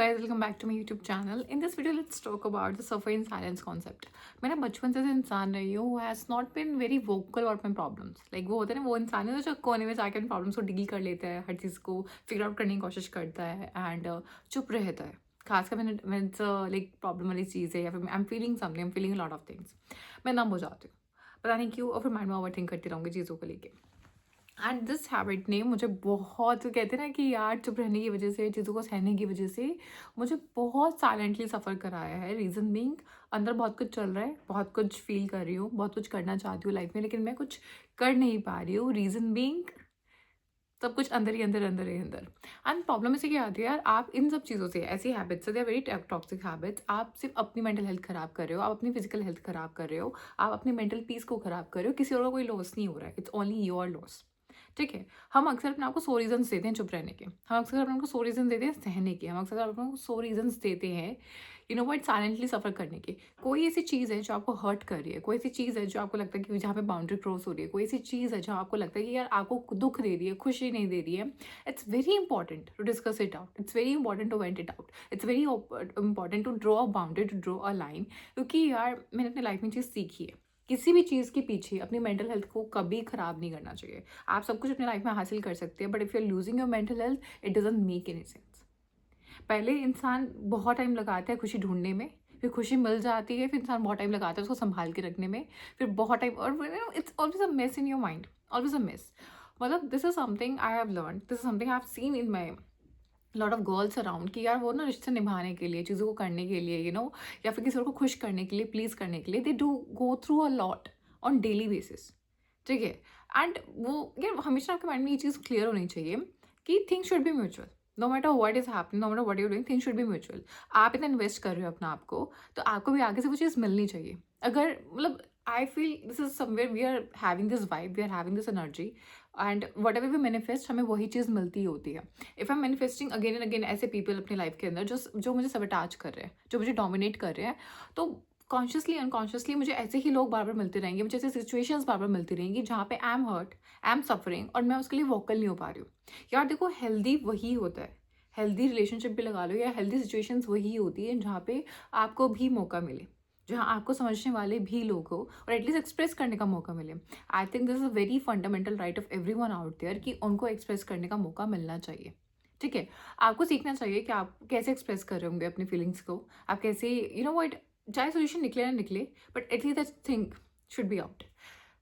Guys, welcome back to my YouTube channel. In this video, let's talk about the suffer in silence concept. मैं ना बचपन से ऐसे इंसान रही हूँ who has not been very vocal about my problems. Like वो होता है ना, वो इंसान है जो कोने में जाकर अपने प्रॉब्लम्स को डील कर लेता है, हर चीज़ को फिगर आउट करने की कोशिश करता है एंड चुप रहता है. खासकर मैंने लाइक प्रॉब्लम वाली चीज़ है या फिर I am feeling something, I am feeling lot of things, मैं नम हो जाती हूँ. पता नहीं क्यों, और फिर माइंड में ओवर थिंक करती रहूँगी चीज़ों को लेके. एंड दिस हैबिट ने मुझे बहुत, कहते हैं ना कि यार चुप रहने की वजह से, चीज़ों को सहने की वजह से मुझे बहुत साइलेंटली सफ़र कराया है. रीज़न बीइंग, अंदर बहुत कुछ चल रहा है, बहुत कुछ फील कर रही हूँ, बहुत कुछ करना चाहती हूँ लाइफ में, लेकिन मैं कुछ कर नहीं पा रही हूँ. रीज़न बीइंग, सब कुछ अंदर ही अंदर, अंदर ही अंदर. एंड प्रॉब्लम इसे क्या आती है यार, आप इन सब चीज़ों से, ऐसी हैबिट्स से, they are very toxic habits. आप सिर्फ अपनी मेंटल हेल्थ खराब कर रहे हो, आप अपनी फिजिकल हेल्थ खराब कर रहे हो, आप अपनी मेंटल पीस को खराब कर रहे हो. किसी और का कोई लॉस नहीं हो रहा है, इट्स ओनली योर लॉस. ठीक है. हम अक्सर अपने आपको 100 रीजंस देते हैं चुप रहने के, हम अक्सर अपने आपको 100 रीजन देते हैं सहने के, हम अक्सर अपने आपको 100 रीजंस देते हैं व्हाट, साइलेंटली सफ़र करने के. कोई ऐसी चीज़ है जो आपको हर्ट कर रही है, कोई ऐसी चीज़ है जो आपको लगता है कि जहाँ पे बाउंड्री क्रॉस हो रही है, कोई ऐसी चीज़ है जहाँ आपको लगता है कि यार आपको दुख दे रही है, खुशी नहीं दे रही है. It's very important to discuss it out, it's very important to vent it out, it's very important to draw a boundary, to draw a line. क्योंकि यार मैंने अपनी लाइफ में चीज़ सीखी है, किसी भी चीज़ के पीछे अपनी मेंटल हेल्थ को कभी ख़राब नहीं करना चाहिए. आप सब कुछ अपनी लाइफ में हासिल कर सकते हैं, but if you are losing your mental health, it doesn't make any sense. पहले इंसान बहुत टाइम लगाता है खुशी ढूंढने में, फिर खुशी मिल जाती है, फिर इंसान बहुत टाइम लगाता है उसको संभाल के रखने में, फिर बहुत टाइम, और it's always a mess in your mind, always a mess. मतलब this is something I have learn, this is something I have seen in my lot of girls around, कि यार वो ना रिश्ते निभाने के लिए, चीज़ों को करने के लिए, या फिर किसी और को खुश करने के लिए, प्लीज़ करने के लिए, they do go through a lot on daily basis. ठीक है. एंड वो यार हमेशा आपके माइंड में ये चीज़ क्लियर होनी चाहिए कि things should be mutual. No matter what is happening, no matter what you doing, things should be mutual. आप इतना इन्वेस्ट कर रहे हो अपना आपको, तो आपको भी आगे से वो चीज़ मिलनी चाहिए. अगर मतलब I feel this is somewhere we are having this vibe, we are having this energy, and whatever we manifest, हमें वही चीज़ मिलती होती है. If I am manifesting again and again ऐसे पीपल अपनी लाइफ के अंदर जो मुझे सबटाच कर रहे हैं, जो मुझे डोमिनेट कर रहे हैं, तो कॉन्शियसली अनकॉन्शियसली मुझे ऐसे ही लोग बार बार मिलते रहेंगे, मुझे ऐसे सिचुएशंस बार बार मिलती रहेंगी जहाँ पे I am hurt, I am suffering, और मैं उसके लिए वोकल नहीं हो पा रही हूँ. यार देखो, हेल्दी वही होता है, हेल्दी रिलेशनशिप भी लगा लो, या हेल्दी सिचुएशंस वही होती है जहाँ पे आपको भी मौका मिले, जहाँ आपको समझने वाले भी लोग हो, और एटलीस्ट एक्सप्रेस करने का मौका मिले. I think this is a very fundamental right of every one out there, कि उनको एक्सप्रेस करने का मौका मिलना चाहिए. ठीक है. आपको सीखना चाहिए कि आप कैसे एक्सप्रेस कर रहे होंगे अपनी फीलिंग्स को, आप कैसे वट, चाहे सोल्यूशन निकले ना निकले, but at least that thing should be out.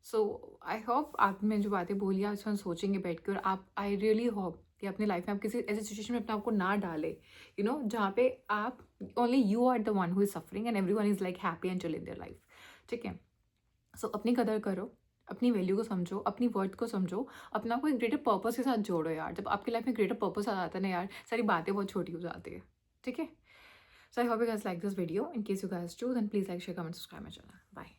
So I hope आपने जो बातें बोली आज हम सोचेंगे बैठ के, और आप, आई रियली होप कि अपनी लाइफ में आप किसी ऐसी सिचुएशन में अपने आप को ना डालें, जहाँ पे आप, only you are the one who is suffering and every one is like happy and chill in their life. ठीक है. सो अपनी कदर करो, अपनी वैल्यू को समझो, अपनी वर्थ को समझो, अपना को एक ग्रेटर पर्पस के साथ जोड़ो यार. जब आपकी लाइफ में ग्रेटर पर्पस आ जाता है ना यार, सारी बातें बहुत छोटी हो जाती है. ठीक है. So I hope you guys like this video. In case you guys do, then please like, share, comment, subscribe my channel. Bye.